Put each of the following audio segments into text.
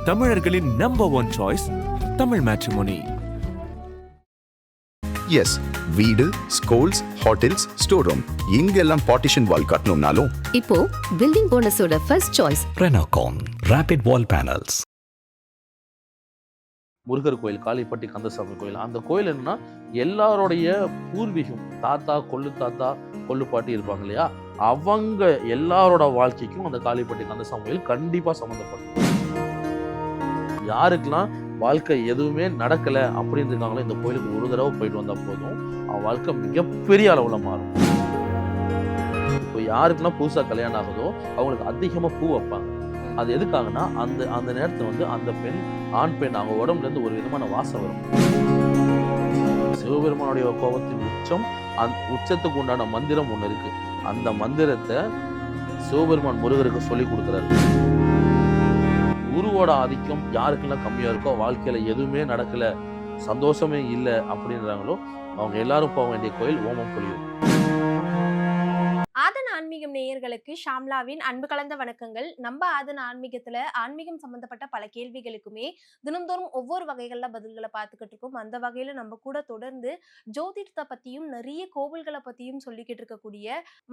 தமிழர்களின் number one choice Tamil matrimony. Yes, வீடு, schools, hotels, store room இங்கெல்லாம் பார்ட்டிஷன் வால் கட்டணும்னாலும் இப்போ பில்டிங் ஓனர்ஸோட first choice Renocon Rapid Wall Panels. Murugar கோயில், காளிப்பட்டி கந்தசாமி கோயில். அந்த கோயில் என்னன்னா எல்லாருடைய பூர்வீகம், தாத்தா கொள்ளு தாத்தா கொள்ளு பாட்டி இருப்பாங்க இல்லையா, அவங்க எல்லாரோட வாழ்க்கைக்கும் அந்த காளிப்பட்டி கந்தசாமி கோயில் கண்டிப்பா சம்மந்தப்படும். யாருக்கெல்லாம் வாழ்க்கை எதுவுமே நடக்கல அப்படின்னு இருக்காங்களோ இந்த கோயிலுக்கு ஒரு தடவை போயிட்டு வந்தா போதும், அவன் வாழ்க்கை மிகப்பெரிய அளவுல மாறும். இப்போ யாருக்குன்னா புதுசா கல்யாணம் ஆகுதோ அவங்களுக்கு அதிகமா பூ வைப்பாங்க. அது எதுக்காகனா அந்த அந்த நேரத்துல வந்து அந்த பெண், ஆண் பெண், அவங்க உடம்புல இருந்து ஒரு விதமான வாசம் வரும். சிவபெருமானுடைய கோபத்தின் உச்சம், அந்த உச்சத்துக்கு உண்டான மந்திரம் ஒண்ணு இருக்கு. அந்த மந்திரத்தை சிவபெருமான் முருகருக்கு சொல்லி கொடுக்குறாரு. குருவோட ஆதிக்கம் யாருக்கெல்லாம் கம்மியா இருக்கோ, வாழ்க்கையில எதுவுமே நடக்கல, சந்தோஷமே இல்லை அப்படின்றாங்களோ அவங்க எல்லாரும் போக வேண்டிய கோயில் ஓமம் புலியூர். ஆதன் ஆன்மீகம் நேயர்களுக்கு ஷாம்லாவின் அன்பு கலந்த வணக்கங்கள். நம்ம ஆதன் ஆன்மீகத்துல ஆன்மீகம் சம்பந்தப்பட்ட பல கேள்விகளுக்குமே தினம்தோறும் ஒவ்வொரு வகைகள்ல பதில்களை பார்த்துக்கிட்டு இருக்கோம். அந்த வகையில நம்ம கூட தொடர்ந்து ஜோதிடத்தை பத்தியும் நிறைய கோவில்களை பத்தியும் சொல்லிக்கிட்டு இருக்கக்கூடிய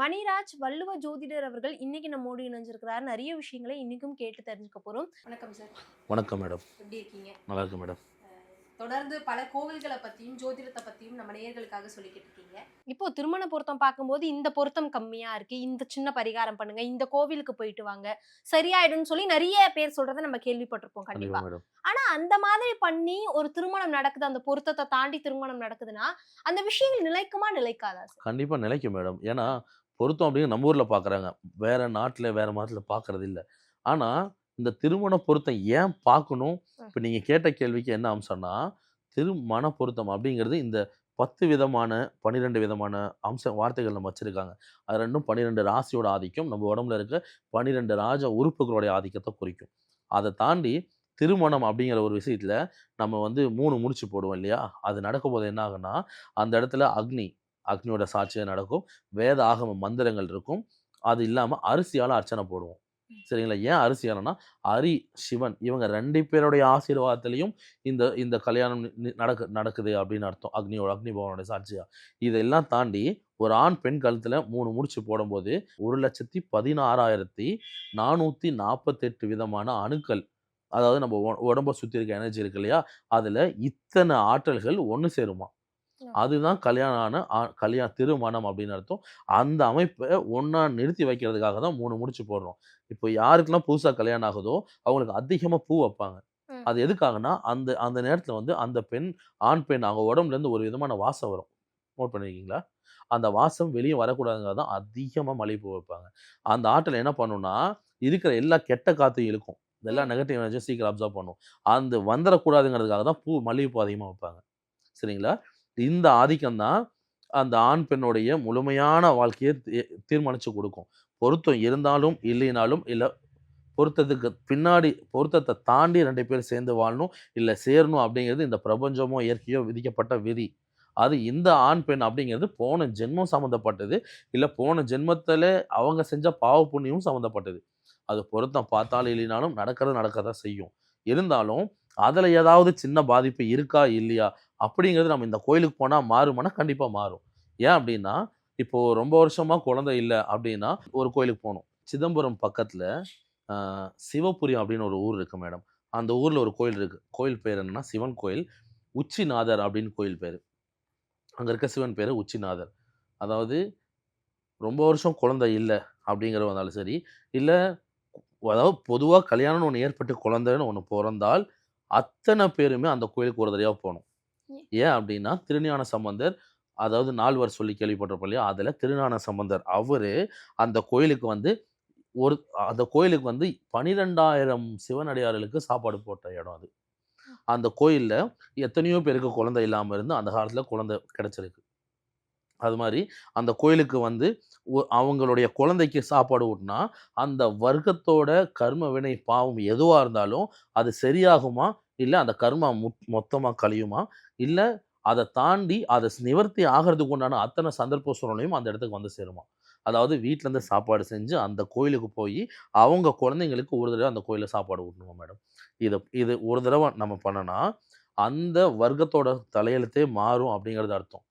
மணிராஜ் வள்ளுவ ஜோதிடர் அவர்கள் இன்னைக்கு நம்மோடு இணைஞ்சிருக்கிறார். நிறைய விஷயங்களை இன்னைக்கும் கேட்டு தெரிஞ்சுக்க போறோம். வணக்கம் சார். வணக்கம் மேடம். எப்படி இருக்கீங்க? நல்லா இருக்கு மேடம். தொடர்ந்து பல கோவில்களை பத்தியும் ஜோதிடத்தை பத்தியும் நம்ம நேயர்களுக்காக சொல்லிக்கிட்டு இருக்கீங்க. இப்போ திருமண பொருத்தம் பார்க்கும்போது இந்த பொருத்தம் கம்மியா இருக்கு, இந்த சின்ன பரிகாரம் பண்ணுங்க, இந்த கோவிலுக்கு போயிட்டு வாங்க, சரியாயிடும்னு சொல்லி நிறைய பேர் சொல்றதை நம்ம கேள்விப்பட்டிருப்போம் கண்டிப்பா. ஆனா அந்த மாதிரி பண்ணி ஒரு திருமணம் நடக்குது, அந்த பொருத்தத்தை தாண்டி திருமணம் நடக்குதுன்னா அந்த விஷயங்கள் நிலைக்குமா நிலைக்காதா? கண்டிப்பா நிலைக்கும் மேடம். ஏன்னா பொருத்தம் அப்படின்னு நம்ம ஊர்ல பாக்குறாங்க, வேற நாட்டுல வேற மாதத்துல பாக்குறது இல்லை. ஆனா இந்த திருமண பொருத்தம் ஏன் பார்க்கணும்? இப்போ நீங்கள் கேட்ட கேள்விக்கு என்ன அம்சம்னா, திருமண பொருத்தம் அப்படிங்கிறது இந்த 10 விதமான 12 விதமான வார்த்தைகள் நம்ம வச்சுருக்காங்க. அது ரெண்டும் 12 ராசியோட ஆதிக்கம், நம்ம உடம்புல இருக்க 12 ராஜ உறுப்புகளுடைய ஆதிக்கத்தை குறிக்கும். அதை தாண்டி திருமணம் அப்படிங்கிற ஒரு விஷயத்தில் நம்ம வந்து 3 முடிச்சு போடுவோம் இல்லையா, அது நடக்கும்போது என்ன ஆகுன்னா அந்த இடத்துல அக்னியோட சாட்சியாக நடக்கும், வேத ஆகம மந்திரங்கள் இருக்கும். அது இல்லாமல் அரிசியால் அர்ச்சனை போடுவோம். சரிங்களா? ஏன் அரிசியாலனா அரி சிவன் இவங்க 2 பேருடைய ஆசீர்வாதத்திலையும் இந்த இந்த கல்யாணம் நடக்குது அப்படின்னு அர்த்தம். அக்னி பகவானுடைய சாட்சியா. இதெல்லாம் தாண்டி ஒரு ஆண் பெண் கழுத்துல 3 முடிச்சு போடும்போது 1,16,448 விதமான அணுக்கள், அதாவது நம்ம உடம்ப சுத்தி இருக்க எனர்ஜி இருக்கு இல்லையா, அதுல இத்தனை ஆற்றல்கள் ஒன்று சேருமா. அதுதான் திருமணம் அப்படின்னு அர்த்தம். அந்த அமைப்பை ஒன்னா நிறுத்தி வைக்கிறதுக்காக தான் 3 முடிச்சு போடுறோம். இப்போ யாருக்கெல்லாம் புதுசா கல்யாணம் ஆகுதோ அவங்களுக்கு அதிகமா பூ வைப்பாங்க. அது எதுக்காகனா அந்த அந்த நேரத்துல வந்து அந்த பெண், ஆண் பெண், அவங்க உடம்புல இருந்து ஒரு விதமான வாசம் வரும். நோட் பண்ணிருக்கீங்களா? அந்த வாசம் வெளியே வரக்கூடாதுங்க தான் அதிகமா மல்லிகைப்பூ வைப்பாங்க. அந்த ஆற்றல் என்ன பண்ணும்னா இருக்கிற எல்லா கெட்ட காத்தையும் இழுக்கும், எல்லா நெகட்டிவ் எனர்ஜியும் சீக்கிரம் அப்சர்வ் பண்ணும். அந்த வந்துடக்கூடாதுங்கிறதுக்காக தான் மல்லிகைப்பூ அதிகமா வைப்பாங்க. சரிங்களா? இந்த ஆதிக்கம் தான் அந்த ஆண் பெண்ணுடைய முழுமையான வாழ்க்கையை தீர்மானிச்சு கொடுக்கும். பொருத்தம் இருந்தாலும் இல்லைனாலும், இல்லை பொருத்தத்துக்கு பின்னாடி பொருத்தத்தை தாண்டி 2 பேர் சேர்ந்து வாழணும், இல்லை சேரணும் அப்படிங்கிறது இந்த பிரபஞ்சமோ இயற்கையோ விதிக்கப்பட்ட விதி. அது இந்த ஆண் பெண் அப்படிங்கிறது போன ஜென்மம் சம்மந்தப்பட்டது, இல்லை போன ஜென்மத்தில் அவங்க செஞ்ச பாவ புண்ணியமும் சம்மந்தப்பட்டது. அது பொருத்தம் பார்த்தாலும் இல்லைனாலும் நடக்கதான் செய்யும். இருந்தாலும் அதில் ஏதாவது சின்ன பாதிப்பு இருக்கா இல்லையா அப்படிங்கிறது நம்ம இந்த கோயிலுக்கு போனால் மாறுமானா கண்டிப்பாக மாறும். ஏன் அப்படின்னா, இப்போ ரொம்ப வருஷமா குழந்தை இல்லை அப்படின்னா ஒரு கோயிலுக்கு போகணும். சிதம்பரம் பக்கத்தில் சிவபுரி அப்படின்னு ஒரு ஊர் இருக்கு மேடம். அந்த ஊரில் ஒரு கோயில் இருக்கு. கோயில் பேர் என்னன்னா சிவன் கோயில், உச்சிநாதர் அப்படின்னு கோயில் பேர். அங்கே இருக்க சிவன் பேர் உச்சிநாதர். அதாவது ரொம்ப வருஷம் குழந்தை இல்லை அப்படிங்கிறவங்க இருந்தாலும் சரி, இல்லை அதாவது பொதுவாக கல்யாணம்னு ஒன்று ஏற்பட்டு குழந்தைன்னு ஒன்று பிறந்தால் அத்தனை பேருமே அந்த கோயிலுக்கு ஒரு தடவையாக போகணும். ஏன் அப்படின்னா திருஞான சம்பந்தர், அதாவது நால்வர் சொல்லி கேள்விப்பட்டிருப்போம் இல்லையா, அதில் திருஞான சம்பந்தர் அவரு அந்த கோயிலுக்கு வந்து அந்த கோயிலுக்கு வந்து 12,000 சிவனடியார்களுக்கு சாப்பாடு போட்ட இடம் அது. அந்த கோயிலில் எத்தனையோ பேருக்கு குழந்தை இல்லாமல் இருந்து அந்த காலத்தில் குழந்தை கிடைச்சிருக்கு. அது மாதிரி அந்த கோயிலுக்கு வந்து அவங்களுடைய குழந்தைக்கு சாப்பாடு ஊட்டினா அந்த வர்க்கத்தோட கர்ம வினை பாவம் எதுவாக இருந்தாலும் அது சரியாகுமா, இல்லை அந்த கர்மா மொத்தமாக கழியுமா, இல்லை அதை தாண்டி அதை நிவர்த்தி ஆகிறதுக்கு உண்டான அத்தனை சந்தர்ப்ப சூழ்நிலையும் அந்த இடத்துக்கு வந்து சேருமா. அதாவது வீட்டிலேருந்து சாப்பாடு செஞ்சு அந்த கோயிலுக்கு போய் அவங்க குழந்தைங்களுக்கு ஒரு தடவை அந்த கோயிலில் சாப்பாடு ஊட்டணுமா மேடம். இது இது ஒரு தடவை நம்ம பண்ணனா அந்த வர்க்கத்தோட தலையெழுத்தே மாறும் அப்படிங்கிறது அர்த்தம்.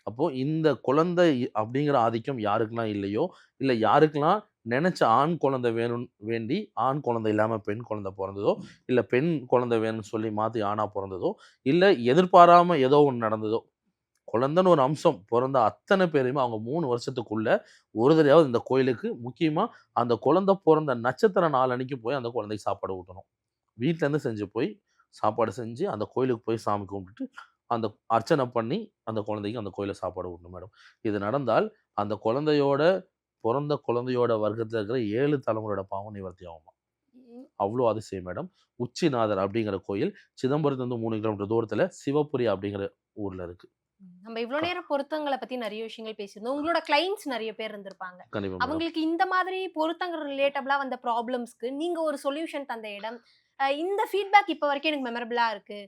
அப்போ இந்த குழந்தை அப்படிங்கிற ஆதிக்கம் யாருக்கெல்லாம் இல்லையோ, இல்ல யாருக்கெல்லாம் நெனச்ச ஆண் குழந்தை வேணும்னு வேண்டி, ஆண் குழந்தை இல்லாம பெண் குழந்தை பொறந்ததோ, இல்ல பெண் குழந்தை வேணும்னு சொல்லி மாத்தி ஆணா பொறந்ததோ, இல்ல எதிர்பாராம ஏதோ ஒண்ணு நடந்ததோ, குழந்தைன்னு ஒரு அம்சம் பொறந்த அத்தனை பேரையுமே அவங்க 3 வருஷத்துக்குள்ள ஒரு தடவையாவது இந்த கோயிலுக்கு முக்கியமா அந்த குழந்தை பொறந்த நட்சத்திர நாள் அன்னைக்கு போய் அந்த குழந்தைக்கு சாப்பாடு ஊட்டணும். வீட்லேருந்து செஞ்சு போய் சாப்பாடு செஞ்சு அந்த கோயிலுக்கு போய் சாமி கும்பிட்டுட்டு, அந்த அர்ச்சனை பண்ணி அந்த குழந்தைக்கு அந்த கோயில்ல சாப்பாடு ஊட்டணும் மேடம். இது நடந்தால் அந்த குழந்தையோட பொறந்த குழந்தையோட வர்க்கத்துல இருக்கிற 7 தலைமுறையோட பாவம் நிவர்த்தி ஆகுமாம். ம். அவ்வளோ அதிசயம் மேடம். உச்சிநாதர் அப்படிங்கிற கோயில் சிதம்பரத்துலேருந்து 3 கிலோமீட்டர் தூரத்துல சிவபுரி அப்படிங்கிற ஊர்ல இருக்கு. நம்ம இவ்ளோ நேரம் பொருத்தங்கள பத்தி நெறைய விஷயங்கள் பேசியிருந்தோம். உங்களோட கிளையண்ட்ஸ் நெறைய பேர் இருந்திருப்பாங்க. கண்டிப்பா மேடம். அவங்களுக்கு இந்த மாதிரி பொருத்தங்கள் ரிலேட்டபிளா வந்த ப்ராப்ளம்ஸ்க்கு நீங்க ஒரு சொல்யூஷன் தந்த இடம், இந்த ஃபீட்பேக் இப்ப வரைக்கும் எனக்கு மெமரபிளா இருக்கு.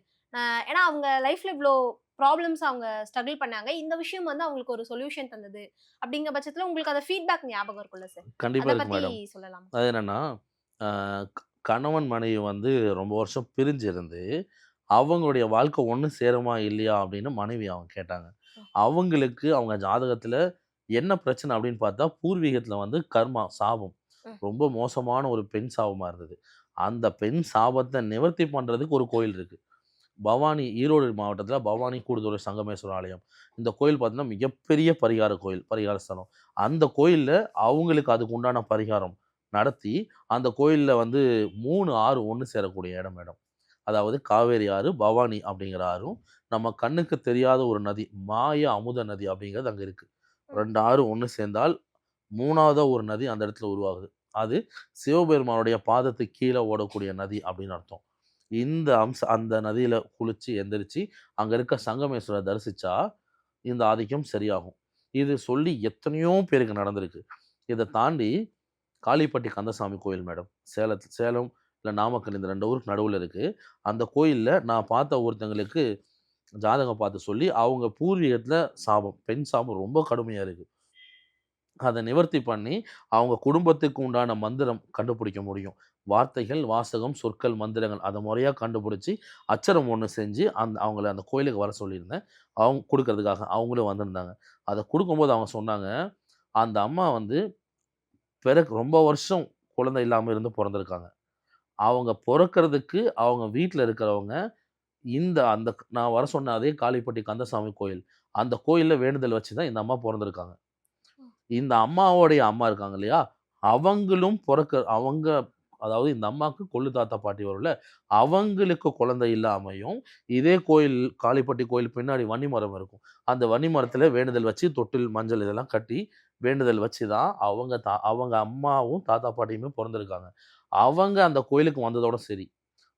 ஏன்னா அவங்க லைஃப்ல இவ்ளோ ப்ராப்ளம்ஸ் அவங்க ஸ்ட்ரகிள் பண்ணாங்க. இந்த விஷயம் வந்து அவங்களுக்கு ஒரு சொல்யூஷன் தந்தது. அப்படிங்கிற பட்சத்துல உங்களுக்கு அந்த ஃபீட்பேக் ஞாபகம் இருக்கும்ல சார்? கண்டிப்பா அத இருக்கு பத்தி மேடம். சொல்லலாமா? அது என்னன்னா, அ கணவன் மனைவி வந்து ரொம்ப வருஷம் பிரிஞ்சு இருந்து, அவங்களுடைய வாழ்க்கை ஒண்ணு சேருமா இல்லையா அப்படின்னு மனைவி அவங்க கேட்டாங்க. அவங்களுக்கு அவங்க ஜாதகத்துல என்ன பிரச்சனை அப்படின்னு பார்த்தா, பூர்வீகத்துல வந்து கர்மா, சாபம். ம். ரொம்ப மோசமான ஒரு பெண் சாபமா இருந்தது. அந்த பெண் சாபத்த நிவர்த்தி பண்றதுக்கு ஒரு கோயில் இருக்கு. பவானி ஈரோடு மாவட்டத்துல பவானி கூடுதுறை சங்கமேஸ்வரர் ஆலயம். இந்த கோயில் பார்த்தீங்கன்னா, மிகப்பெரிய பரிகார கோயில், பரிகார ஸ்தலம். அந்த கோயில்ல அவங்களுக்கு அதுக்கு உண்டான பரிகாரம் நடத்தி, அந்த கோயில்ல வந்து 3 ஆறு ஒண்ணு சேரக்கூடிய இடம் மேடம். அதாவது காவேரி ஆறு, பவானி அப்படிங்கிற ஆறும், நம்ம கண்ணுக்கு தெரியாத ஒரு நதி, மாய அமுத நதி அப்படிங்கிறது அங்க இருக்கு. 2 ஆறு ஒண்ணு சேர்ந்தால் 3வதா ஒரு நதி அந்த இடத்துல உருவாகுது. அது சிவபெருமானுடைய பாதத்துக்கு கீழ ஓடக்கூடிய நதி அப்படின்னு அர்த்தம். இந்த அந்த நதியில குளிச்சு எந்திரிச்சு, அங்க இருக்க சங்கமேஸ்வரர தரிசிச்சா, இந்த ஆதிக்கம் சரியாகும். இது சொல்லி எத்தனையோ பேருக்கு நடந்திருக்கு. இத தாண்டி காளிப்பட்டி கந்தசாமி கோயில் மேடம். சேலம் இல்ல நாமக்கல் இந்த 2 ஊருக்கு நடுவுல இருக்கு. அந்த கோயில்ல நான் பார்த்த ஒருத்தங்களுக்கு ஜாதகம் பார்த்து சொல்லி, அவங்க பூர்வீகத்துல சாபம், பெண் சாபம் ரொம்ப கடுமையா இருக்கு. அத நிவர்த்தி பண்ணி, அவங்க குடும்பத்துக்கு உண்டான மந்திரம் கண்டுபிடிக்க முடியும். வார்த்தைகள், வாசகம், சொற்கள், மந்திரங்கள் அத முறையா கண்டுபிடிச்சு, அச்சரம் ஒண்ணு செஞ்சு, அவங்கள அந்த கோயிலுக்கு வர சொல்லியிருந்தேன். அவங்க குடுக்கறதுக்காக. அவங்களும் வந்திருந்தாங்க. அத குடுக்கும்போது அவங்க சொன்னாங்க, அந்த அம்மா வந்து ரொம்ப வருஷம் குழந்தை இல்லாம இருந்து பொறந்திருக்காங்க. அவங்க பொறக்கறதுக்கு அவங்க வீட்ல இருக்கிறவங்க, அந்த நான் வர சொன்ன அதே காளிப்பட்டி கந்தசாமி கோயில். அந்த கோயில்ல வேண்டுதல் வச்சு தான் இந்த அம்மா பொறந்திருக்காங்க. இந்த அம்மாவோடைய அம்மா இருக்காங்க இல்லையா? அவங்களும் அவங்க அதாவது இந்த அம்மாவுக்கு கொள்ளு தாத்தா, பாட்டி வரும்ல, அவங்களுக்கு குழந்தை இல்லாமையும், இதே கோயில் காளிப்பட்டி கோயில் பின்னாடி வன்னி மரம் இருக்கும். அந்த வன்னி மரத்தில வேண்டுதல் வச்சு, தொட்டில், மஞ்சள் இதெல்லாம் கட்டி, வேண்டுதல் வச்சு தான் அவங்க அம்மாவும், தாத்தா, பாட்டியுமே பொறந்திருக்காங்க. அவங்க அந்த கோயிலுக்கு வந்ததோட சரி.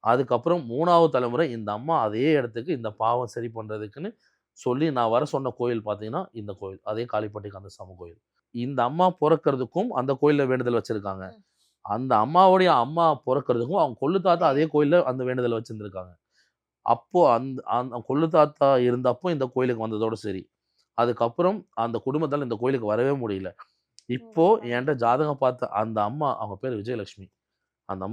அதுக்கப்புறம் 3வது தலைமுறை இந்த அம்மா அதே இடத்துக்கு இந்த பாவம் சரி பண்றதுக்குன்னு சொல்லி நான் வர சொன்ன கோயில் பார்த்தீங்கன்னா, இந்த கோயில். அதே காளிப்பட்டி கந்தசாமி கோயில். இந்த அம்மா பொறக்கறதுக்கும் அந்த கோயில்ல வேண்டுதல் வச்சிருக்காங்க. அந்த அம்மாவுடைய அம்மா பொறக்கறதுக்கும் அவங்க கொள்ளு தாத்தா அதே கோயில்ல அந்த வேண்டுதல் வச்சிருந்திருக்காங்க. அப்போ அந்த கொள்ளு தாத்தா இருந்தப்போ இந்த கோயிலுக்கு வந்ததோட சரி. அதுக்கப்புறம் அந்த குடும்பத்தால இந்த கோயிலுக்கு வரவே முடியல. இப்போ என்ட்ட ஜாதகம் பார்த்த அந்த அம்மா, அவங்க பேரு விஜயலட்சுமி. அந்த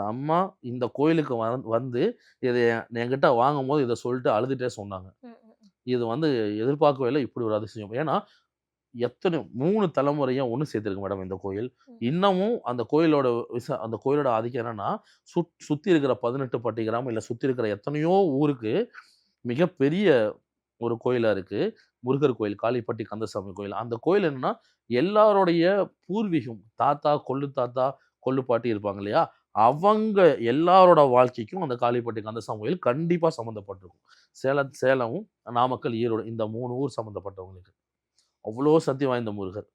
அம்மா இந்த கோயிலுக்கு வந்து இத என்கிட்ட வாங்கும்போது இத சொல்லிட்டு அழுதுட்டே சொன்னாங்க. ம், ம், ம். இது வந்து எதிர்பார்க்கவே இல்ல இப்படி ஒரு அதிசயம். ஏன்னா, எத்தன 3 தலைமுறையா ஒண்ணு சேர்த்திருக்கு மேடம் இந்த கோயில். ம். இன்னமும் அந்த கோயிலோட ஆதிக்கம் என்னன்னா, சுத்தி இருக்கிற 18 பட்டி கிராமம் இல்ல சுத்தி இருக்கிற எத்தனையோ ஊருக்கு மிகப்பெரிய ஒரு கோயிலா இருக்கு. முருகர் கோயில், காளிப்பட்டி கந்தசாமி கோயில். அந்த கோயில் என்னன்னா, எல்லாருடைய பூர்வீகம். தாத்தா, கொள்ளு தாத்தா, கொள்ளு பாட்டி இருப்பாங்க இல்லையா? அவங்க எல்லாரோட வாழ்க்கைக்கும் அந்த காளிப்பட்டி கந்தசாமி கோயில் கண்டிப்பா சம்மந்தப்பட்டிருக்கும். சேலம், நாமக்கல், ஈரோடு இந்த 3 ஊர் சம்மந்தப்பட்டவங்களுக்கு. அவ்ளோ சக்தி வாய்ந்த முருகர்.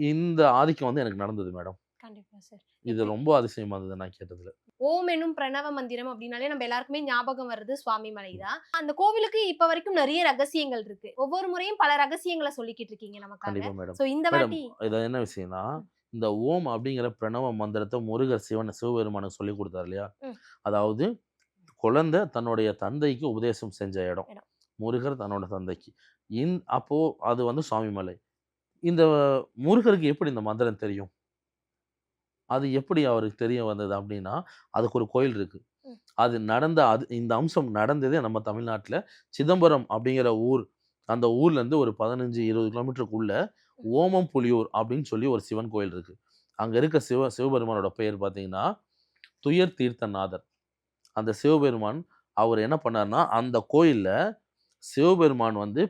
இந்த ஆதிக்கம் வந்து எனக்கு நடந்தது மேடம். கண்டிப்பா சார். இது இப்ப ரொம்ப அதிசயமா இருந்தது நான் கேட்டதுல. ஓம் எனும் பிரணவ மந்திரம் அப்படின்னாலே நம்ம எல்லாருக்குமே ஞாபகம் வருது சுவாமிமலை தான். அந்த கோவிலுக்கு இப்ப வரைக்கும் நிறைய ரகசியங்கள் இருக்கு. ஒவ்வொரு முறையும் பல ரகசியங்கள சொல்லிக்கிட்டு இருக்கீங்க நமக்காக. கண்டிப்பா மேடம். சோ இந்த மேடம் வாட்டி இது என்ன விஷயம்னா, இந்த ஓம் அப்படிங்கிற பிரணவ மந்திரத்த முருகர் சிவபெருமானுக்கு சொல்லிக் குடுத்தாரு இல்லையா? ம். அதாவது குழந்தை தன்னுடைய தந்தைக்கு உபதேசம் செஞ்ச இடம். இடம். முருகர் தன்னோட தந்தைக்கு. அப்போ அது வந்து சுவாமிமலை. இந்த முருகருக்கு எப்படி இந்த மந்திரம் தெரியும்? அது எப்படி அவருக்கு தெரிய வந்தது அப்படின்னா, அதுக்கு ஒரு கோயில் இருக்கு. ம். இந்த அம்சம் நடந்ததே நம்ம தமிழ்நாட்டுல சிதம்பரம் அப்படிங்கிற ஊர். அந்த ஊர்லேருந்து ஒரு 15, 20 கிலோமீட்டருக்குள்ள ஓமம்புலியூர் அப்படின்னு சொல்லி ஒரு சிவன் கோயில் இருக்கு. அங்க இருக்க சிவபெருமானோட பெயர் பார்த்தீங்கன்னா, துயர் தீர்த்தநாதர். அந்த சிவபெருமான் அவர் என்ன பண்ணாருன்னா, அந்த கோயில்ல சிவபெருமான் வந்து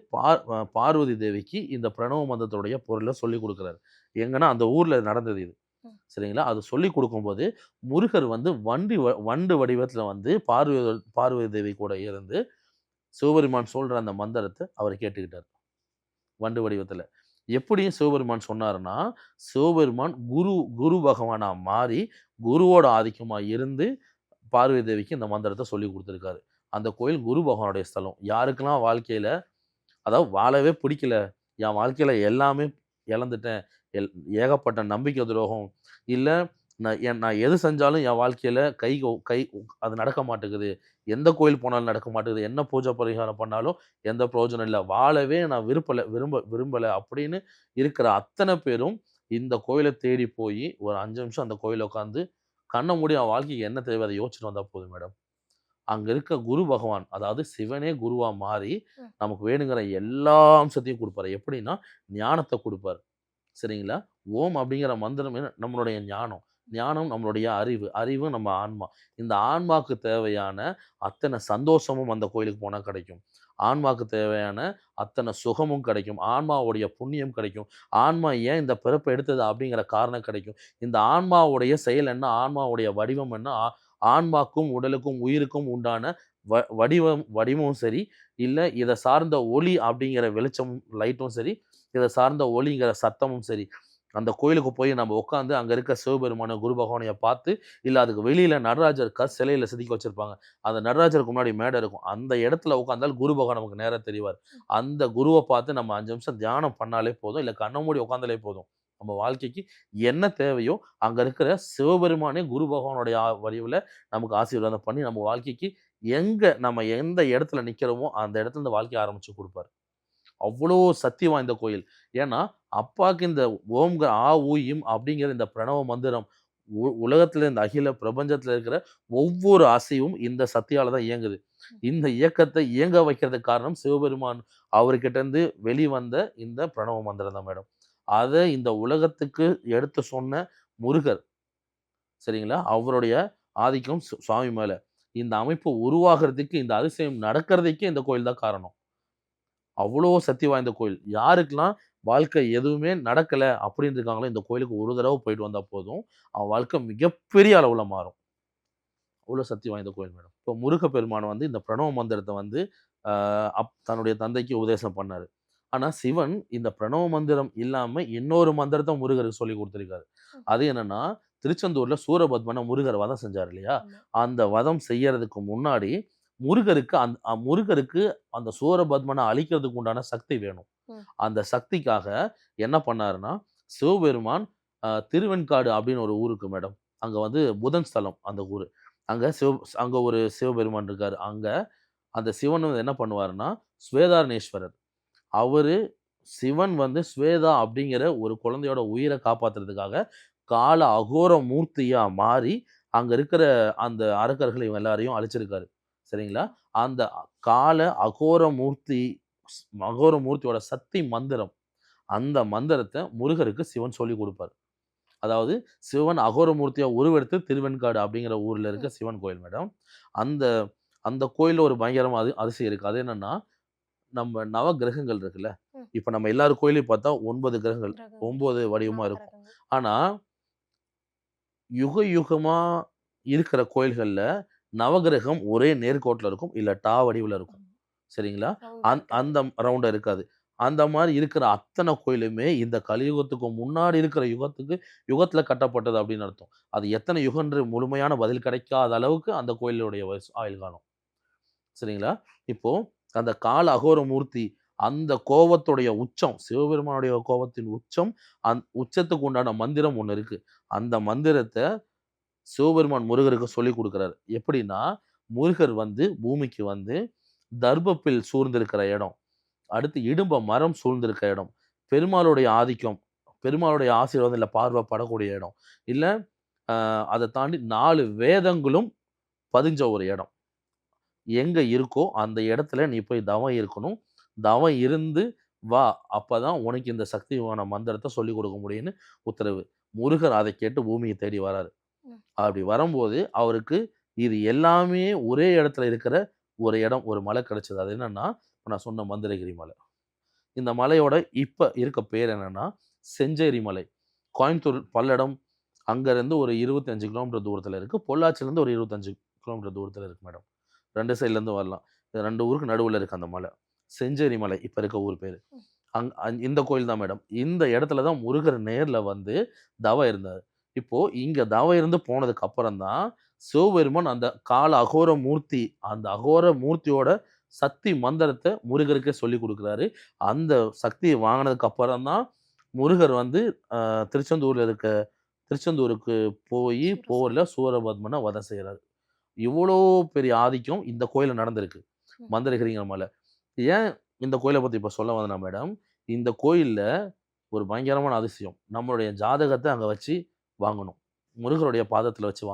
பார்வதி தேவிக்கு இந்த பிரணவ மந்திரத்துடைய பொருள சொல்லிக் குடுக்குறாரு. எங்கன்னா அந்த ஊர்ல நடந்தது இது. ம். சரிங்களா? அது சொல்லிக் குடுக்கும்போது, முருகர் வந்து வண்டு வடிவத்தில வந்து பார்வதி தேவி கூட இருந்து, சிவபெருமான் சொல்ற அந்த மந்திரத்த அவர் கேட்டுக்கிட்டாரு. வண்டு வடிவத்தில. எப்படி சிவபெருமான் சொன்னாருன்னா, சிவபெருமான் குரு பகவானா மாறி, குருவோட ஆதிக்கமா இருந்து, பார்வதி தேவிக்கு இந்த மந்திரத்த சொல்லிக் குடுத்திருக்காரு. அந்த கோயில் குரு பகவானுடைய ஸ்தலம். யாருக்கெல்லாம் வாழ்க்கையில அதாவது வாழவே பிடிக்கல, என் வாழ்க்கையில எல்லாமே இழந்துட்டேன். எல் ஏகப்பட்ட நம்பிக்கை துரோகம், இல்ல நான் எது செஞ்சாலும் என் வாழ்க்கையில கை அது நடக்க மாட்டேங்குது. எந்த கோயில் போனாலும் நடக்க மாட்டேங்குது. என்ன பூஜை பரிகாரம் பண்ணாலும் எந்த பிரயோஜனம் இல்ல. வாழவே நான் விரும்பல அப்படின்னு இருக்கிற அத்தன பேரும் இந்த கோயில தேடி போயி ஒரு 5 நிமிஷம் அந்த கோயில்ல உட்கார்ந்து கண்ண மூடி அவன் வாழ்க்கைக்கு என்ன தேவை அத யோசிச்சுட்டு வந்தா போதும் மேடம். அங்க இருக்க குரு பகவான், அதாவது சிவனே குருவா மாறி, ம். நமக்கு வேணுங்கிற எல்லா அம்சத்தையும் குடுப்பாரு. எப்படின்னா, ஞானத்த குடுப்பாரு. சரிங்களா? ஓம் அப்படிங்கிற மந்திரம் நம்மளுடைய ஞானம். ஞானம் நம்மளுடைய அறிவு. அறிவு நம்ம ஆன்மா. இந்த ஆன்மாக்கு தேவையான அத்தன சந்தோஷமும் அந்த கோயிலுக்கு போனா கிடைக்கும். ஆன்மாக்கு தேவையான அத்தன சுகமும் கிடைக்கும். ஆன்மாவுடைய புண்ணியம் கிடைக்கும். ஆன்மா ஏன் இந்த பிறப்ப எடுத்தது அப்படிங்கிற காரணம் கிடைக்கும். இந்த ஆன்மாவுடைய செயல் என்ன? ஆன்மாவுடைய வடிவம் என்ன? ஆன்மாக்கும், உடலுக்கும், உயிருக்கும் உண்டான வடிவமும் சரி, இல்ல இத சார்ந்த ஒளி அப்படிங்கிற வெளிச்சமும், லைட்டும் சரி, இத சார்ந்த ஒலிங்கிற சத்தமும் சரி, அந்த கோயிலுக்கு போய் நம்ம உட்காந்து அங்க இருக்க சிவபெருமான, குரு பகவானைய பார்த்து, இல்ல அதுக்கு வெளியில நடராஜர் சிலையில செதுக்கி வச்சிருப்பாங்க. அந்த நடராஜருக்கு முன்னாடி மேடை இருக்கும். அந்த இடத்துல உட்கார்ந்தால் குரு பகவான் நமக்கு நேரா தெரிவார். அந்த குருவ பார்த்து நம்ம 5 நிமிஷம் தியானம் பண்ணாலே போதும். இல்ல கண்ண மூடி உட்கார்ந்தாலே போதும். நம்ம வாழ்க்கைக்கு என்ன தேவையோ, அங்க இருக்கிற சிவபெருமானே குரு பகவானுடைய வடிவில நமக்கு ஆசீர்வாதம் பண்ணி, நம்ம வாழ்க்கைக்கு நம்ம எந்த இடத்துல நிக்கிறோமோ, அந்த இடத்துல இந்த வாழ்க்கைய ஆரம்பிச்சு குடுப்பாரு. அவ்வளோ சக்தி வாய்ந்த கோயில். ஏன்னா, அப்பாக்கு இந்த ஆ, ஊ, இம் அப்படிங்கிற இந்த பிரணவ மந்திரம் உலகத்துல இந்த அகில பிரபஞ்சத்துல இருக்கிற ஒவ்வொரு அசைவும் இந்த சக்தியால தான் இயங்குது. இந்த இயக்கத்த இயங்க வைக்கிறதுக்கு காரணம் சிவபெருமான் அவர்கிட்ட இருந்து வெளிவந்த இந்த பிரணவ மந்திரம் தான் மேடம். அத இந்த உலகத்துக்கு எடுத்து சொன்ன முருகர். சரிங்களா? அவருடைய ஆதிக்கம் சுவாமி மேல. இந்த அமைப்பு உருவாகுறதுக்கு, இந்த அதிசயம் நடக்கிறதுக்கே இந்த கோயில் தான் காரணம். அவ்வளோ சக்தி வாய்ந்த கோயில். யாருக்கெல்லாம் வாழ்க்கை எதுவுமே நடக்கல அப்படின்னு இருக்காங்களோ, இந்த கோயிலுக்கு ஒரு தடவ போயிட்டு வந்தா போதும். அவன் வாழ்க்கை மிகப்பெரிய அளவுல மாறும். அவ்வளோ சக்தி வாய்ந்த கோயில் மேடம். இப்போ முருகப்பெருமான் வந்து இந்த பிரணவ மந்திரத்த வந்து அ தன்னுடைய தந்தைக்கு உபதேசம் பண்ணாரு. ஆனா சிவன் இந்த பிரணவ மந்திரம் இல்லாம இன்னொரு மந்திரத்த முருகருக்கு சொல்லிக் குடுத்திருக்காரு. அது என்னன்னா, திருச்செந்தூர்ல சூரபத்மன முருகர் வதம் செஞ்சாரு இல்லையா? ஆமா. அந்த வதம் செய்யறதுக்கு முன்னாடி முருகருக்கு அந்த சூரபத்மன அழிக்கிறதுக்கு உண்டான சக்தி வேணும். ம். அந்த சக்திக்காக என்ன பண்ணாருன்னா, சிவபெருமான் திருவெண்காடு அப்படின்னு ஒரு ஊர் இருக்கு மேடம். அங்க வந்து புதன் ஸ்தலம் அந்த ஊரு. அங்க ஒரு சிவபெருமான் இருக்காரு. அங்க அந்த சிவன் வந்து என்ன பண்ணுவாருன்னா, ஸ்வேதாரணேஸ்வரர். அவரு சிவன் வந்து ஸ்வேதா அப்படிங்கிற ஒரு குழந்தையோட உயிர காப்பாத்துறதுக்காக கால அகோர மூர்த்தியா மாறி, அங்க இருக்கிற அந்த அரக்கர்கள் இவங்க எல்லாரையும் அழிச்சிருக்காரு. சரிங்களா? அந்த கால அகோர மூர்த்தியோட சக்தி மந்திரம். அந்த மந்திரத்த முருகருக்கு சிவன் சொல்லிக் குடுப்பாரு. அதாவது சிவன் அகோரமூர்த்தியா உருவெடுத்து திருவெண்காடு அப்படிங்கிற ஊர்ல இருக்க ம். சிவன் கோயில் மேடம். அந்த அந்த கோயில்ல ஒரு பயங்கரமா அதிசயம் இருக்கு. அது என்னன்னா, நம்ம நவ கிரகங்கள் இருக்குல்ல. ம். இப்ப நம்ம எல்லார் கோயிலையும் பார்த்தா 9 கிரகங்கள், கிரகங்கள். 9 வடிவமா இருக்கும். நவகிரகங்கள். ஆனா, யுகமா இருக்கிற கோயில்கள்ல நவகிரகம் ஒரே நேர்கோட்டுல இருக்கும். இல்ல வடிவுல இருக்கும். ஆமா. சரிங்களா? ரவுண்டா இருக்காது. அந்த ரவுண்டா இருக்காது. அந்த மாரி இருக்கிற அத்தன கோயிலுமே இந்த கலியுகத்துக்கு முன்னாடி இருக்கிற யுகத்துல கட்டப்பட்டது அப்படின்னு அர்த்தம். அது எத்தன யுகம்ன்ற முழுமையான பதில் கிடைக்காத அளவுக்கு அந்த கோயிலுடைய ஆயுள் காலம். சரிங்களா? இப்போ அந்த கால அகோர மூர்த்தி அந்த கோவத்துடைய உச்சம், சிவபெருமானுடைய கோவத்தின் உச்சம், உச்சத்துக்கு உண்டான மந்திரம் ஒண்ணு இருக்கு. அந்த மந்திரத்த சிவபெருமான் முருகருக்கு சொல்லிக் குடுக்குறாரு. எப்படின்னா, முருகர் வந்து பூமிக்கு வந்து தர்ப்பப்பில் சூழ்ந்திருக்கிற இடம். அடுத்து இடும்ப மரம் சூழ்ந்திருக்க இடம். பெருமாளுடைய ஆதிக்கம், பெருமாளுடைய ஆசீர்வாதம் இல்லை பார்வை படக்கூடிய இடம், இல்லை அதை தாண்டி 4 வேதங்களும் பதிஞ்ச ஒரு இடம் எங்க இருக்கோ அந்த இடத்துல நீ போய் தவம் இருக்கணும். தவம் இருந்து வா, அப்பதான் உனக்கு இந்த சக்திவான மந்திரத்தை சொல்லிக் கொடுக்க முடியும்னு உத்தரவு. முருகர் அதை கேட்டு பூமியை தேடி வராரு. அப்படி வரும்போது அவருக்கு இது எல்லாமே ஒரே இடத்துல இருக்கிற ஒரு இடம், ஒரு மலை கிடைச்சது. அது என்னன்னா, இப்ப நான் சொன்ன மந்திரகிரி மலை. இந்த மலையோட இப்ப இருக்க பேர் என்னன்னா செஞ்சேரி மலை. கோயம்புத்தூர் பல்லடம் அங்கேருந்து ஒரு 25 கிலோமீட்டர் தூரத்தில் இருக்குது. பொள்ளாச்சிலேருந்து ஒரு 25 கிலோமீட்டர் தூரத்தில் இருக்குது மேடம். 2 சைட்லேருந்து வரலாம். இது 2 ஊருக்கு நடுவில் இருக்குது அந்த மலை. செஞ்சேரி மலை இப்போ இருக்க ஊர் பேர். இந்த கோயில் தான் மேடம். இந்த இடத்துல தான் முருகர் நேரில் வந்து தவம் இருந்தார். இப்போது இங்கே தவம் இருந்து போனதுக்கு அப்புறம் தான் சிவபெருமான் அந்த கால அகோர மூர்த்தி, அந்த அகோர மூர்த்தியோட சக்தி மந்திரத்தை முருகருக்கே சொல்லி கொடுக்குறாரு. அந்த சக்தியை வாங்கினதுக்கு அப்புறம் தான் முருகர் வந்து திருச்செந்தூருக்கு போய் போரில் சூரபத்மனை வதம் செய்கிறாரு. இவ்வளோ பெரிய ஆதிக்கம் இந்த கோயிலில் நடந்திருக்கு, மந்திரகிரிங்கிற மலை. ஏன் இந்த கோயிலை பற்றி இப்போ சொல்ல வந்தேன்னா மேடம், இந்த கோயிலில் ஒரு பயங்கரமான அதிசயம். நம்மளுடைய ஜாதகத்தை அங்கே வச்சு வாங்கணும், முருகருடைய பாதத்தில் வச்சு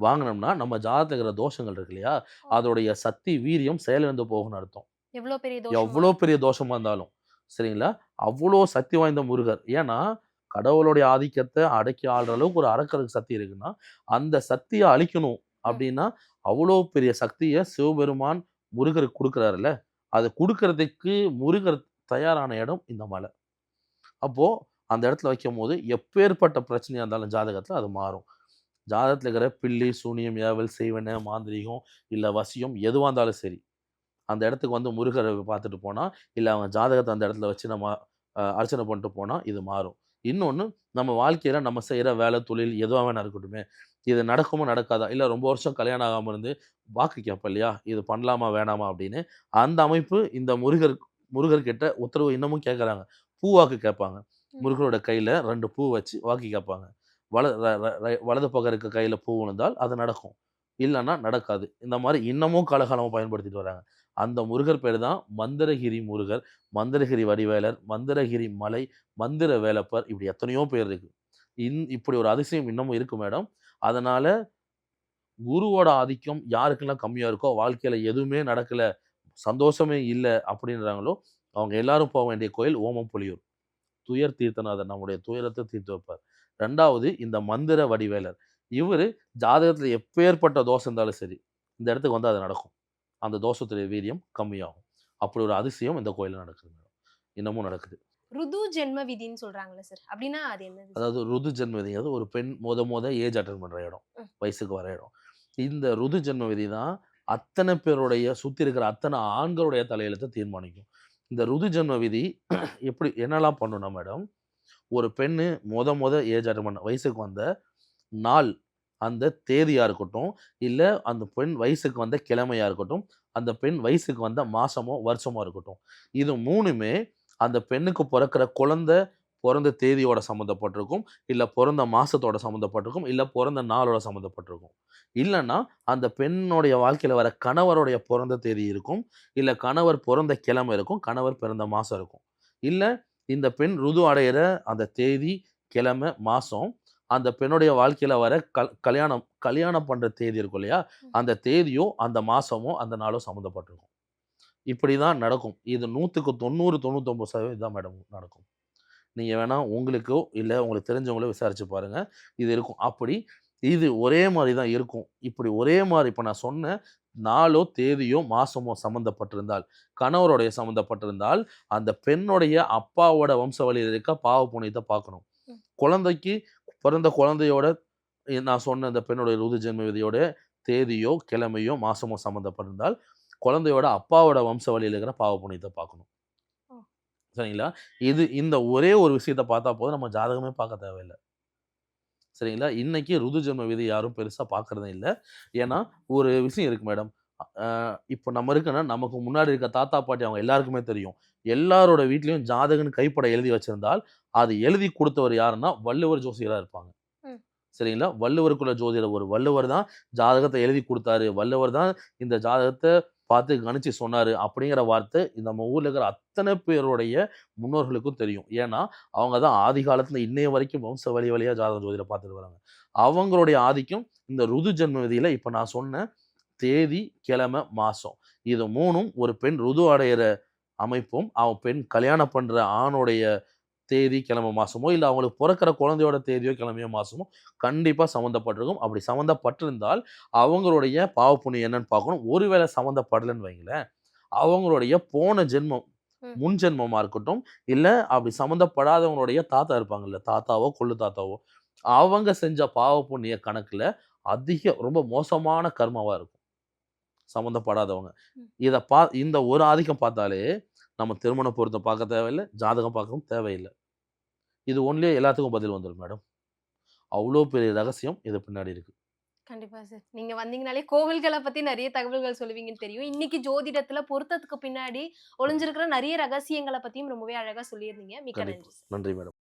வாங்கினோம்னா நம்ம ஜாதகத்தில் இருக்கிற தோஷங்கள் இருக்கு இல்லையா, அதோடைய சக்தி வீரியம் செயலிழந்து போகும்னு அர்த்தம். எவ்வளோ பெரிய தோஷமாக இருந்தாலும் சரிங்களா, அவ்வளோ சக்தி வாய்ந்த முருகர். ஏன்னா கடவுளுடைய ஆதிக்கத்தை அடக்கி ஆள்ற அளவுக்கு ஒரு அரக்கருக்கு சக்தி இருக்குன்னா, அந்த சக்தியை அழிக்கணும் அப்படின்னா அவ்வளோ பெரிய சக்தியை சிவபெருமான் முருகருக்கு கொடுக்குறாருல்ல, அதை கொடுக்கறதுக்கு முருகர் தயாரான இடம் இந்த மலை. அப்போது அந்த இடத்துல வைக்கும் போது எப்பேற்பட்ட பிரச்சனையாக இருந்தாலும் ஜாதகத்தில் அது மாறும். ஜாதகத்தில் இருக்கிற பில்லி, சூனியம், ஏவல், செய்வன, மாந்திரிகம், இல்லை வசியம் எதுவாக இருந்தாலும் சரி, அந்த இடத்துக்கு வந்து முருகரை பார்த்துட்டு போனால், இல்லை அவங்க ஜாதகத்தை அந்த இடத்துல வச்சு நம்ம அர்ச்சனை பண்ணிட்டு போனால் இது மாறும். இன்னொன்று, நம்ம வாழ்க்கையில் நம்ம செய்கிற வேலை, தொழில் எதுவாக வேணா இருக்கட்டுமே, இது நடக்குமோ நடக்காதா, இல்லை ரொம்ப வருஷம் கல்யாணம் ஆகாமல் இருந்து வாக்கு கேட்போம் இல்லையா, இது பண்ணலாமா வேணாமா அப்படின்னு, அந்த அமைப்பு இந்த முருகர்கிட்ட உத்தரவு இன்னமும் கேட்குறாங்க. பூ வாக்கு கேட்பாங்க. முருகரோட கையில் 2 பூ வச்சு வாக்கு கேட்பாங்க. வலது பக்கம் இருக்க கையில் பூ விழுந்தால் அது நடக்கும், இல்லைன்னா நடக்காது. இந்த மாதிரி இன்னமும் காலகாலமாக பயன்படுத்திட்டு வராங்க. அந்த முருகர் பேர் தான் மந்திரகிரி முருகர், மந்திரகிரி வடிவேலர், மந்திரகிரி மலை, மந்திர வேலப்பர், இப்படி எத்தனையோ பேர் இருக்கு. இப்படி ஒரு அதிசயம் இன்னமும் இருக்கு மேடம். அதனால குருவோட ஆதிக்கம் யாருக்கெல்லாம் கம்மியாக இருக்கோ, வாழ்க்கையில் எதுவுமே நடக்கலை, சந்தோஷமே இல்லை அப்படின்றாங்களோ, அவங்க எல்லாரும் போக வேண்டிய கோயில் ஓமம்புலியூர். துயர் தீர்த்தநாதர், நம்முடைய துயரத்தை தீர்த்து வைப்பார். 2வது இந்த மந்திர வடிவேலர். இவர் ஜாதகத்தில் எப்பேற்பட்ட தோஷம் இருந்தாலும் சரி, இந்த இடத்துக்கு வந்து அது நடக்கும். அந்த தோஷத்துடைய வீரியம் கம்மியாகும். அப்படி ஒரு அதிசயம் இந்த கோயிலில் நடக்குது மேடம். இன்னமும் நடக்குது. ருது ஜென்ம விதின்னு சொல்றாங்களே சார், அப்படின்னா அது என்னது? அதாவது ருது ஜென்ம விதிங்கிறது ஒரு பெண் ஏஜ் அட்டன் பண்ணுற இடம், வயசுக்கு வர இடம். இந்த ருது ஜென்ம விதி தான் அத்தனை பேருடைய சுற்றி இருக்கிற அத்தனை ஆண்களுடைய தலையெழுத்தை தீர்மானிக்கும். இந்த ருது ஜென்ம விதி எப்படி என்னெல்லாம் பண்ணணும்னா மேடம், ஒரு பெண்ணு ஏஜ் அட்டன் பண்ண வயசுக்கு வந்த நாள், அந்த தேதியாக இருக்கட்டும், இல்லை அந்த பெண் வயசுக்கு வந்த கிழமையாக இருக்கட்டும், அந்த பெண் வயசுக்கு வந்த மாதமோ வருஷமோ இருக்கட்டும், இது 3மே அந்த பெண்ணுக்கு பிறக்கிற குழந்தை பிறந்த தேதியோட சம்மந்தப்பட்டிருக்கும், இல்லை பிறந்த மாதத்தோட சம்மந்தப்பட்டிருக்கும், இல்லை பிறந்த நாளோட சம்மந்தப்பட்டிருக்கும். இல்லைன்னா அந்த பெண்ணுடைய வாழ்க்கையில் வர கணவருடைய பிறந்த தேதி இருக்கும், இல்லை கணவர் பிறந்த கிழமை இருக்கும், கணவர் பிறந்த மாதம் இருக்கும். இல்லை இந்த பெண் ருது அடையிற அந்த தேதி, கிழமை, மாதம் அந்த பெண்ணுடைய வாழ்க்கையில் வர கல்யாணம் பண்ணுற தேதி இருக்கும் இல்லையா, அந்த தேதியோ அந்த மாதமோ அந்த நாளோ சம்மந்தப்பட்டிருக்கும். இப்படி தான் நடக்கும். இது 100க்கு 90, 99% தான் மேடம் நடக்கும். நீங்கள் வேணால் உங்களுக்கோ இல்லை உங்களுக்கு தெரிஞ்சவங்களோ விசாரித்து பாருங்கள், இது இருக்கும். அப்படி இது ஒரே மாதிரி தான் இருக்கும். இப்படி ஒரே மாதிரி இப்போ நான் சொன்ன நாளோ தேதியோ மாதமோ சம்மந்தப்பட்டிருந்தால், கணவருடைய சம்மந்தப்பட்டிருந்தால், அந்த பெண்ணுடைய அப்பாவோட வம்சவழியில் இருக்க பாவ புண்ணியத்தை பார்க்கணும். குழந்தைக்கு பிறந்த குழந்தையோட நான் சொன்ன இந்த பெண்ணுடைய ருது ஜென்ம விதியோட தேதியோ கிழமையோ மாதமோ சம்மந்தப்பட்டிருந்தால், குழந்தையோட அப்பாவோட வம்சவழியில் இருக்கிற பாவ புண்ணியத்தை பார்க்கணும். சரிங்களா? இந்த ஒரே ஒரு விஷயத்தை பார்த்தா போதும், நம்ம ஜாதகமே பார்க்க தேவையில்லை. சரிங்களா? இன்னைக்கு ருது ஜென்ம விதி யாரும் பெருசாக பார்க்கறதும் இல்லை. ஏன்னா ஒரு விஷயம் இருக்கு மேடம், இப்போ நம்ம இருக்குன்னா நமக்கு முன்னாடி இருக்க தாத்தா பாட்டி அவங்க எல்லாருக்குமே தெரியும். எல்லாரோட வீட்லேயும் ஜாதகன்னு கைப்பட எழுதி வச்சிருந்தால், அது எழுதி கொடுத்தவர் யாருன்னா வள்ளுவர் ஜோசியராக இருப்பாங்க. சரிங்களா? வள்ளுவருக்குள்ள ஜோதிடர் ஒரு வள்ளுவர் தான் ஜாதகத்தை எழுதி கொடுத்தாரு, வள்ளுவர் தான் இந்த ஜாதகத்தை பார்த்து கணிச்சு சொன்னாரு அப்படிங்கிற வார்த்தை நம்ம ஊர்ல இருக்கிற அத்தனை பேருடைய முன்னோர்களுக்கும் தெரியும். ஏன்னா அவங்க தான் ஆதி காலத்துல இன்னைய வரைக்கும் வம்ச வழி வழியா ஜாதக ஜோதிடம் பார்த்துட்டு வராங்க. அவங்களுடைய ஆதிக்கம் இந்த ருது ஜென்ம விதியில இப்ப நான் சொன்ன தேதி, கிழமை, மாசம் இது 3ம் ஒரு பெண் ருது அடையிற அமைப்பும், அவன் பெண் கல்யாணம் பண்ற ஆணுடைய தேதி, கிழமை, மாசமோ இல்ல அவங்களுக்கு பொறக்கிற குழந்தையோட தேதியோ, கிழமையோ, மாசமோ கண்டிப்பா சம்மந்தப்பட்டிருக்கும். அப்படி சம்மந்தப்பட்டிருந்தால் அவங்களுடைய பாவ புண்ணியம் என்னன்னு பார்க்கணும். ஒருவேளை சம்மந்தப்படலைன்னு வைங்களேன், அவங்களுடைய போன ஜென்மம், ம். முன் ஜென்மமா இருக்கட்டும், இல்ல அப்படி சம்மந்தப்படாதவங்களுடைய தாத்தா இருப்பாங்கல்ல, தாத்தாவோ, கொள்ளு தாத்தாவோ, அவங்க செஞ்ச பாவ புண்ணிய கணக்குல ரொம்ப மோசமான கர்மாவா இருக்கும். சம்மந்தப்படாதவங்க. ம். இந்த ஒரு ஆதிக்கம் பார்த்தாலே, நம்ம திருமண பொருத்தம் பார்க்க தேவையில்ல, ஜாதகம் பார்க்கவும் தேவையில்ல. இது ஒண்ணுலயே எல்லாத்துக்கும் பதில் வந்துரும் மேடம். அவ்ளோ பெரிய ரகசியம் இது பின்னாடி இருக்கு. கண்டிப்பா சார். நீங்க வந்தீங்கனாலே கோவில்கள பத்தி நெறைய தகவல்கள் சொல்லுவீங்கன்னு தெரியும். இன்னைக்கு ஜோதிடத்துல பொருத்தத்துக்கு பின்னாடி ஒளிஞ்சிருக்கிற நெறைய ரகசியங்கள பத்தியும் ரொம்பவே அழகா சொல்லியிருந்தீங்க. மிக்க கண்டிப்பா. நன்றி சார். நன்றி மேடம்.